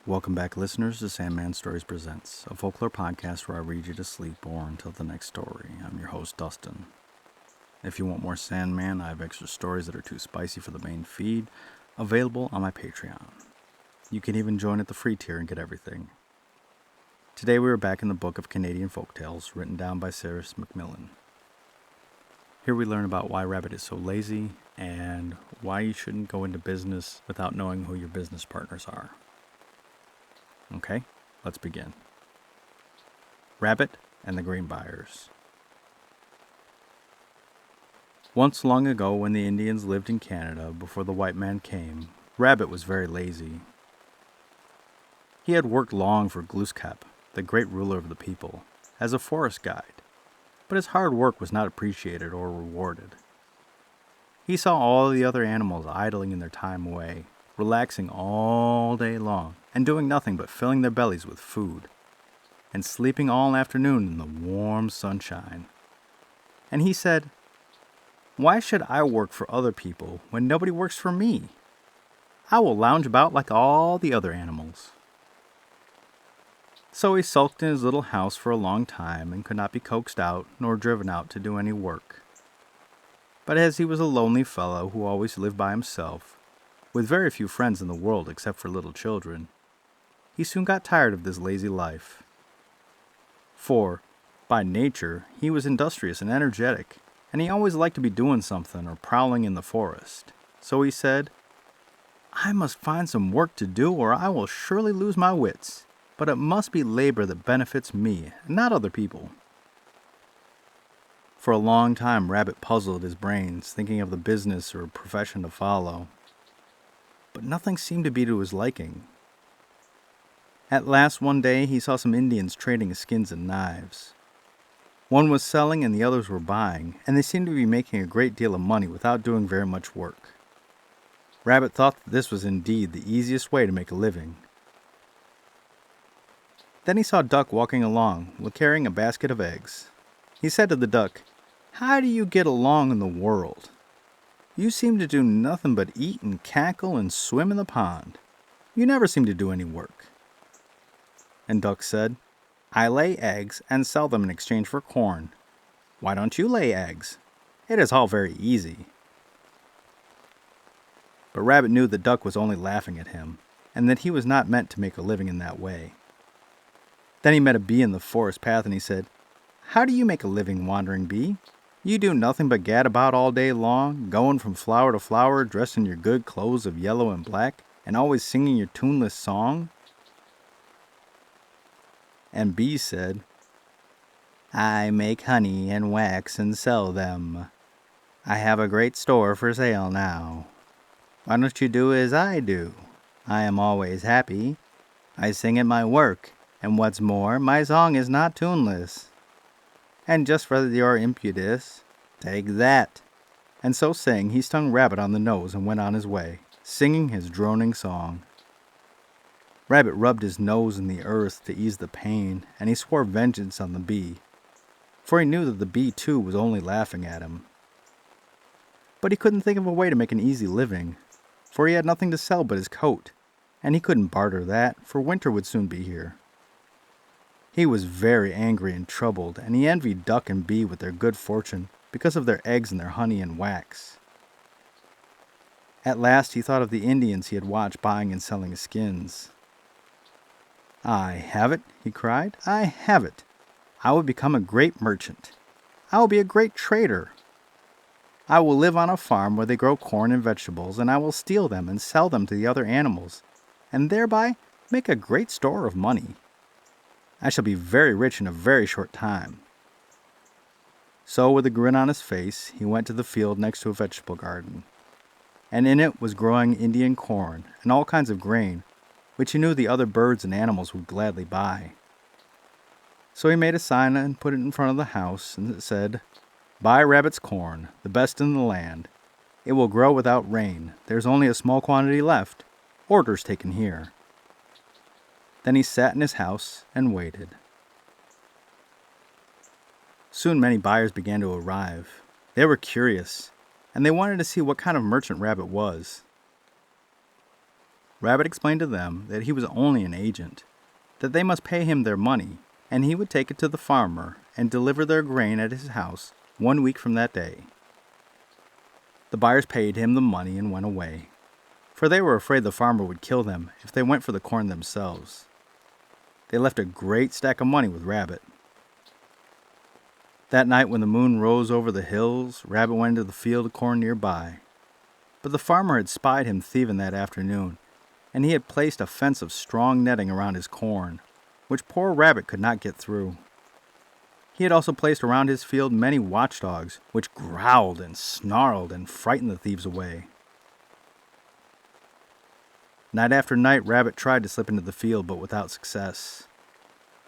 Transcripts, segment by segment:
Welcome back, listeners, to Sandman Stories Presents, a folklore podcast where I read you to sleep or until the next story. I'm your host, Dustin. If you want more Sandman, I have extra stories that are too spicy for the main feed, available on my Patreon. You can even join at the free tier and get everything. Today we are back in the book of Canadian folktales, written down by MacMillan. Here we learn about why Rabbit is so lazy, and why you shouldn't go into business without knowing who your business partners are. Okay, let's begin. Rabbit and the Grain Buyers. Once long ago, when the Indians lived in Canada before the white man came, Rabbit was very lazy. He had worked long for Glooskap, the great ruler of the people, as a forest guide, but his hard work was not appreciated or rewarded. He saw all the other animals idling in their time away, relaxing all day long, and doing nothing but filling their bellies with food, and sleeping all afternoon in the warm sunshine. And he said, "Why should I work for other people when nobody works for me? I will lounge about like all the other animals." So he sulked in his little house for a long time and could not be coaxed out nor driven out to do any work. But as he was a lonely fellow who always lived by himself, with very few friends in the world except for little children, he soon got tired of this lazy life. For, by nature, he was industrious and energetic, and he always liked to be doing something or prowling in the forest. So he said, "I must find some work to do or I will surely lose my wits, but it must be labor that benefits me, and not other people." For a long time, Rabbit puzzled his brains, thinking of the business or profession to follow. But nothing seemed to be to his liking. At last, one day, he saw some Indians trading skins and knives. One was selling and the others were buying, and they seemed to be making a great deal of money without doing very much work. Rabbit thought that this was indeed the easiest way to make a living. Then he saw Duck walking along, carrying a basket of eggs. He said to the duck, "How do you get along in the world? You seem to do nothing but eat and cackle and swim in the pond. You never seem to do any work." And Duck said, "I lay eggs and sell them in exchange for corn. Why don't you lay eggs? It is all very easy." But Rabbit knew that Duck was only laughing at him, and that he was not meant to make a living in that way. Then he met a bee in the forest path and he said, "How do you make a living, wandering bee? You do nothing but gad about all day long, going from flower to flower, dressed in your good clothes of yellow and black, and always singing your tuneless song." And Bee said, "I make honey and wax and sell them. I have a great store for sale now. Why don't you do as I do? I am always happy. I sing at my work, and what's more, my song is not tuneless. And just for your impetus, take that." And so saying, he stung Rabbit on the nose and went on his way, singing his droning song. Rabbit rubbed his nose in the earth to ease the pain, and he swore vengeance on the bee, for he knew that the bee too was only laughing at him. But he couldn't think of a way to make an easy living, for he had nothing to sell but his coat, and he couldn't barter that, for winter would soon be here. He was very angry and troubled, and he envied Duck and Bee with their good fortune because of their eggs and their honey and wax. At last he thought of the Indians he had watched buying and selling skins. "I have it," he cried. "I have it. I will become a great merchant. I will be a great trader. I will live on a farm where they grow corn and vegetables, and I will steal them and sell them to the other animals, and thereby make a great store of money. I shall be very rich in a very short time." So, with a grin on his face, he went to the field next to a vegetable garden, and in it was growing Indian corn and all kinds of grain, which he knew the other birds and animals would gladly buy. So he made a sign and put it in front of the house, and it said, "Buy Rabbit's corn, the best in the land. It will grow without rain. There's only a small quantity left. Orders taken here." Then he sat in his house and waited. Soon many buyers began to arrive. They were curious, and they wanted to see what kind of merchant Rabbit was. Rabbit explained to them that he was only an agent, that they must pay him their money, and he would take it to the farmer and deliver their grain at his house 1 week from that day. The buyers paid him the money and went away, for they were afraid the farmer would kill them if they went for the corn themselves. They left a great stack of money with Rabbit. That night when the moon rose over the hills, Rabbit went into the field of corn nearby. But the farmer had spied him thieving that afternoon, and he had placed a fence of strong netting around his corn, which poor Rabbit could not get through. He had also placed around his field many watchdogs, which growled and snarled and frightened the thieves away. Night after night, Rabbit tried to slip into the field, but without success.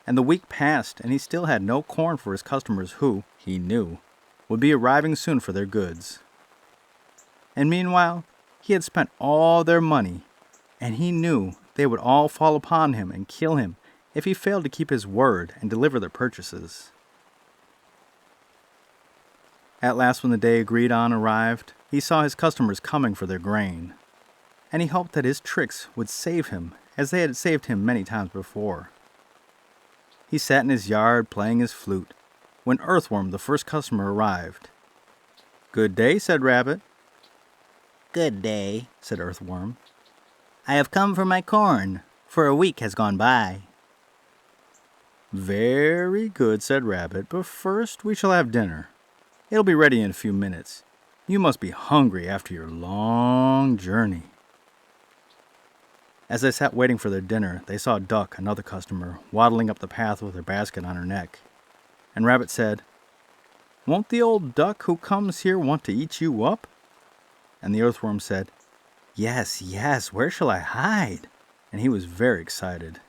And the week passed, and he still had no corn for his customers who, he knew, would be arriving soon for their goods. And meanwhile, he had spent all their money, and he knew they would all fall upon him and kill him if he failed to keep his word and deliver their purchases. At last, when the day agreed on arrived, he saw his customers coming for their grain, and he hoped that his tricks would save him as they had saved him many times before. He sat in his yard playing his flute when Earthworm, the first customer, arrived. "Good day," said Rabbit. "Good day," said Earthworm. "I have come for my corn, for a week has gone by." "Very good," said Rabbit, "but first we shall have dinner. It'll be ready in a few minutes. You must be hungry after your long journey." As they sat waiting for their dinner, they saw Duck, another customer, waddling up the path with her basket on her neck. And Rabbit said, "Won't the old duck who comes here want to eat you up?" And the Earthworm said, "Yes, yes, where shall I hide?" And he was very excited.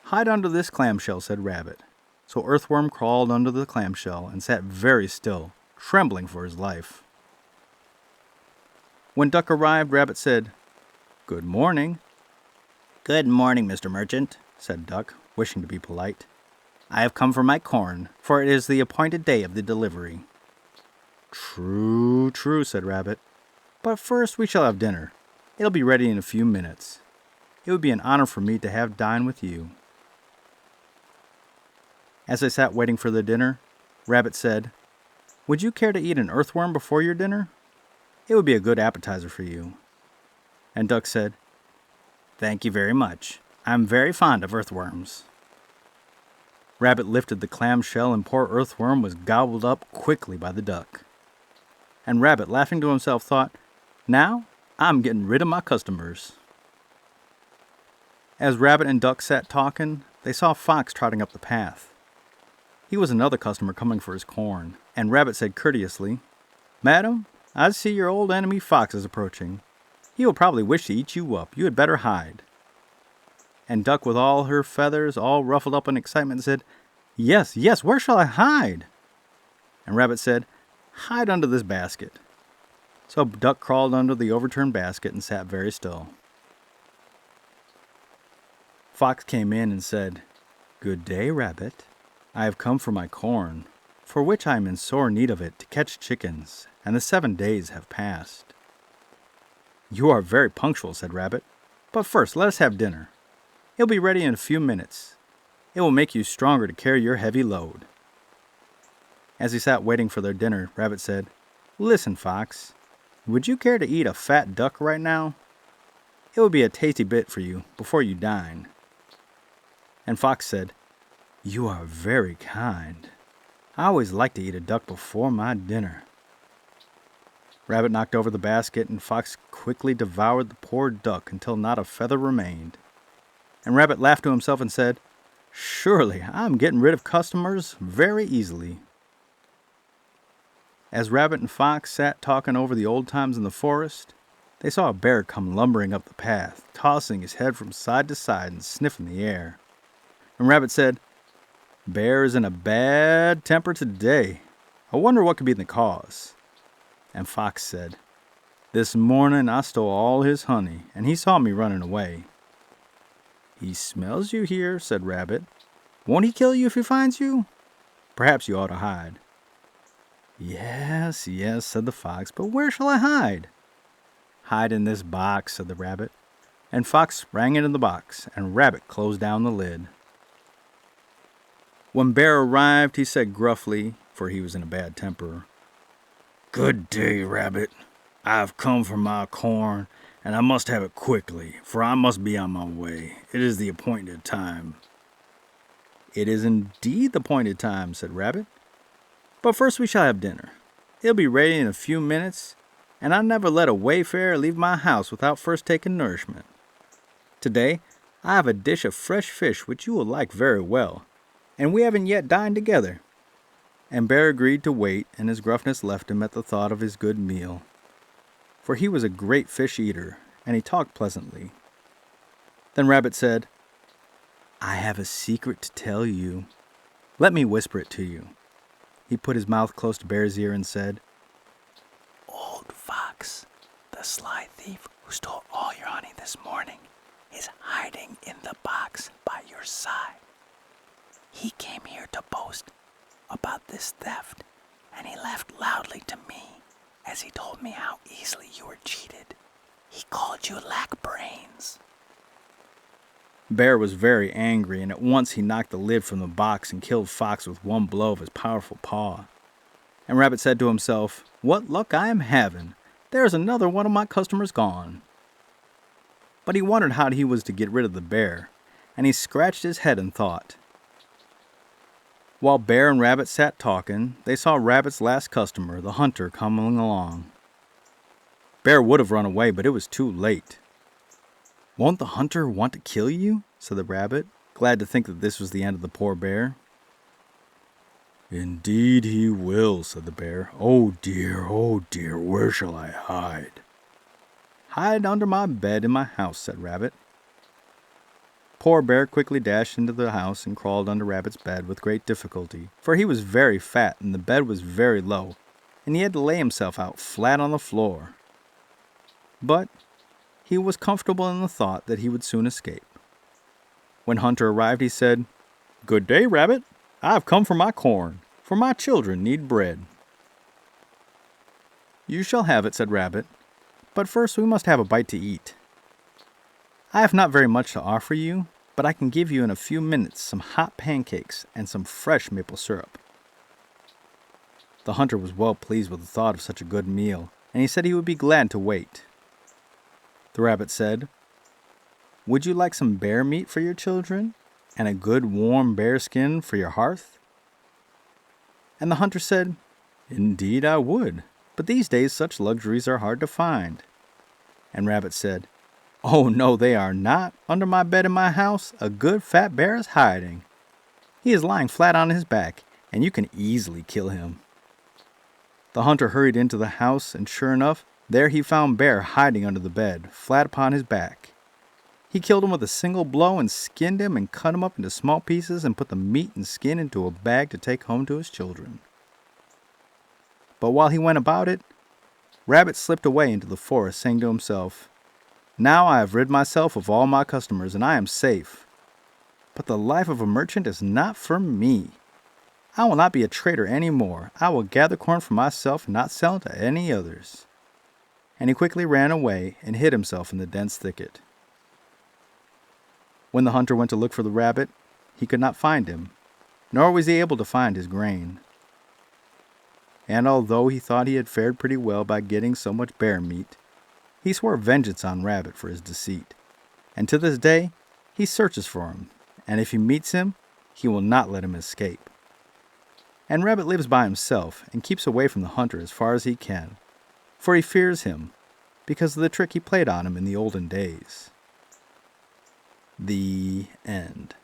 "Hide under this clamshell," said Rabbit. So Earthworm crawled under the clamshell and sat very still, trembling for his life. When Duck arrived, Rabbit said, "Good morning." "Good morning, Mr. Merchant," said Duck, wishing to be polite. "I have come for my corn, for it is the appointed day of the delivery." "True, true," said Rabbit. "But first we shall have dinner. It'll be ready in a few minutes. It would be an honor for me to have dine with you." As they sat waiting for their dinner, Rabbit said, "Would you care to eat an earthworm before your dinner? It would be a good appetizer for you." And Duck said, "Thank you very much. I'm very fond of earthworms." Rabbit lifted the clamshell, and poor Earthworm was gobbled up quickly by the duck. And Rabbit, laughing to himself, thought, "Now I'm getting rid of my customers." As Rabbit and Duck sat talking, they saw Fox trotting up the path. He was another customer coming for his corn, and Rabbit said courteously, "Madam, I see your old enemy Fox is approaching. He will probably wish to eat you up. You had better hide." And Duck, with all her feathers all ruffled up in excitement, said, "Yes, yes, where shall I hide?" And Rabbit said, "Hide under this basket." So Duck crawled under the overturned basket and sat very still. Fox came in and said, "Good day, Rabbit. I have come for my corn, for which I am in sore need of it to catch chickens, and the 7 days have passed." "You are very punctual," said Rabbit. "But first let us have dinner. It'll be ready in a few minutes. It will make you stronger to carry your heavy load." As he sat waiting for their dinner, Rabbit said, "Listen, Fox, would you care to eat a fat duck right now? It would be a tasty bit for you before you dine." And Fox said, "You are very kind. I always like to eat a duck before my dinner." Rabbit knocked over the basket, and Fox quickly devoured the poor duck until not a feather remained. And Rabbit laughed to himself and said, "Surely I'm getting rid of customers very easily." As Rabbit and Fox sat talking over the old times in the forest, they saw a bear come lumbering up the path, tossing his head from side to side and sniffing the air. And Rabbit said, "Bear is in a bad temper today. I wonder what could be the cause." And Fox said, "This morning I stole all his honey, and he saw me running away." "He smells you here," said Rabbit. "Won't he kill you if he finds you? Perhaps you ought to hide." "Yes, yes," said the Fox, "but where shall I hide?" "Hide in this box," said the Rabbit. and Fox sprang into the box, and Rabbit closed down the lid. When Bear arrived, he said gruffly, for he was in a bad temper, "Good day, Rabbit. I have come for my corn, and I must have it quickly, for I must be on my way. It is the appointed time." "It is indeed the appointed time," said Rabbit. "But first we shall have dinner. It'll be ready in a few minutes, and I never let a wayfarer leave my house without first taking nourishment. Today, I have a dish of fresh fish which you will like very well, and we haven't yet dined together." And Bear agreed to wait, and his gruffness left him at the thought of his good meal. For he was a great fish eater, and he talked pleasantly. Then Rabbit said, "I have a secret to tell you. Let me whisper it to you." He put his mouth close to Bear's ear and said, "Old Fox, the sly thief who stole all your honey this morning, is hiding in the box by your side. He came here to boast about this theft, and he laughed loudly to me as he told me how easily you were cheated. He called you lack brains." Bear was very angry, and at once he knocked the lid from the box and killed Fox with one blow of his powerful paw. And Rabbit said to himself, "What luck I am having! There's another one of my customers gone." But he wondered how he was to get rid of the bear, and he scratched his head and thought. While Bear and Rabbit sat talking, they saw Rabbit's last customer, the hunter, coming along. Bear would have run away, but it was too late. "Won't the hunter want to kill you?" said the Rabbit, glad to think that this was the end of the poor bear. "Indeed he will," said the bear. Oh dear, where shall I hide?" "Hide under my bed in my house," said Rabbit. Poor Bear quickly dashed into the house and crawled under Rabbit's bed with great difficulty, for he was very fat and the bed was very low, and he had to lay himself out flat on the floor. But he was comfortable in the thought that he would soon escape. When Hunter arrived, he said, "Good day, Rabbit. I have come for my corn, for my children need bread." "You shall have it," said Rabbit, "but first we must have a bite to eat. I have not very much to offer you, but I can give you in a few minutes some hot pancakes and some fresh maple syrup." The hunter was well pleased with the thought of such a good meal, and he said he would be glad to wait. The Rabbit said, "Would you like some bear meat for your children, and a good warm bear skin for your hearth?" And the hunter said, "Indeed I would, but these days such luxuries are hard to find." And Rabbit said, "Oh no, they are not. Under my bed in my house, a good fat bear is hiding. He is lying flat on his back, and you can easily kill him." The hunter hurried into the house, and sure enough, there he found Bear hiding under the bed, flat upon his back. He killed him with a single blow and skinned him and cut him up into small pieces and put the meat and skin into a bag to take home to his children. But while he went about it, Rabbit slipped away into the forest, saying to himself, "Now I have rid myself of all my customers, and I am safe. But the life of a merchant is not for me. I will not be a trader any more. I will gather corn for myself and not sell it to any others." And he quickly ran away and hid himself in the dense thicket. When the hunter went to look for the rabbit, he could not find him, nor was he able to find his grain. And although he thought he had fared pretty well by getting so much bear meat, he swore vengeance on Rabbit for his deceit, and to this day he searches for him, and if he meets him, he will not let him escape. And Rabbit lives by himself and keeps away from the hunter as far as he can, for he fears him because of the trick he played on him in the olden days. The end.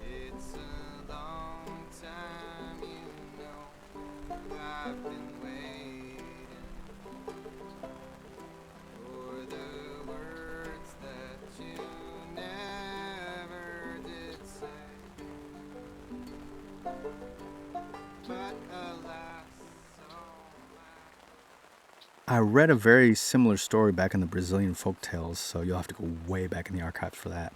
It's a long time, you know, I've been waiting for the words that you never did say. But alas, so I read a very similar story back in the Brazilian folk tales, so you'll have to go way back in the archives for that.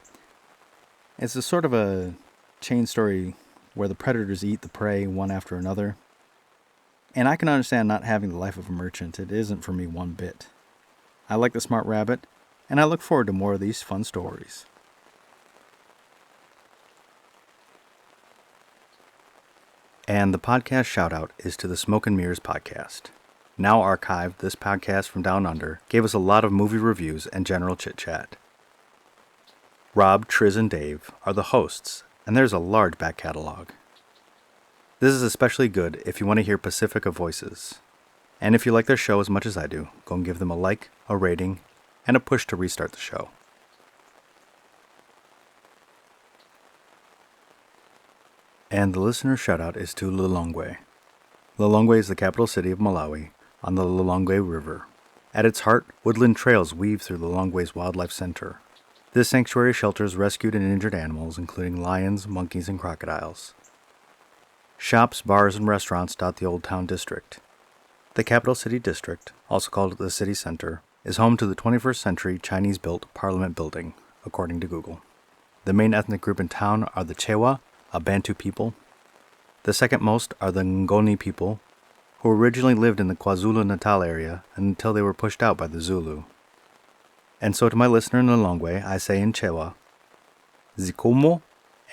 It's a sort of a chain story where the predators eat the prey one after another. And I can understand not having the life of a merchant. It isn't for me one bit. I like the smart rabbit, and I look forward to more of these fun stories. And the podcast shout-out is to the Smoke and Mirrors podcast. Now archived, this podcast from Down Under gave us a lot of movie reviews and general chit-chat. Rob, Triz, and Dave are the hosts, and there's a large back catalog. This is especially good if you want to hear Pacifica voices. And if you like their show as much as I do, go and give them a like, a rating, and a push to restart the show. And the listener shoutout is to Lilongwe. Lilongwe is the capital city of Malawi on the Lilongwe River. At its heart, woodland trails weave through Lilongwe's wildlife center. This sanctuary shelters rescued and injured animals, including lions, monkeys, and crocodiles. Shops, bars, and restaurants dot the Old Town District. The capital city district, also called the city center, is home to the 21st century Chinese-built Parliament building, according to Google. The main ethnic group in town are the Chewa, a Bantu people. The second most are the Ngoni people, who originally lived in the KwaZulu-Natal area until they were pushed out by the Zulu. And so to my listener in Lilongwe, I say in Chewa, Zikomo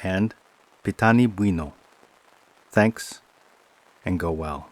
and Pitani Bueno. Thanks, and go well.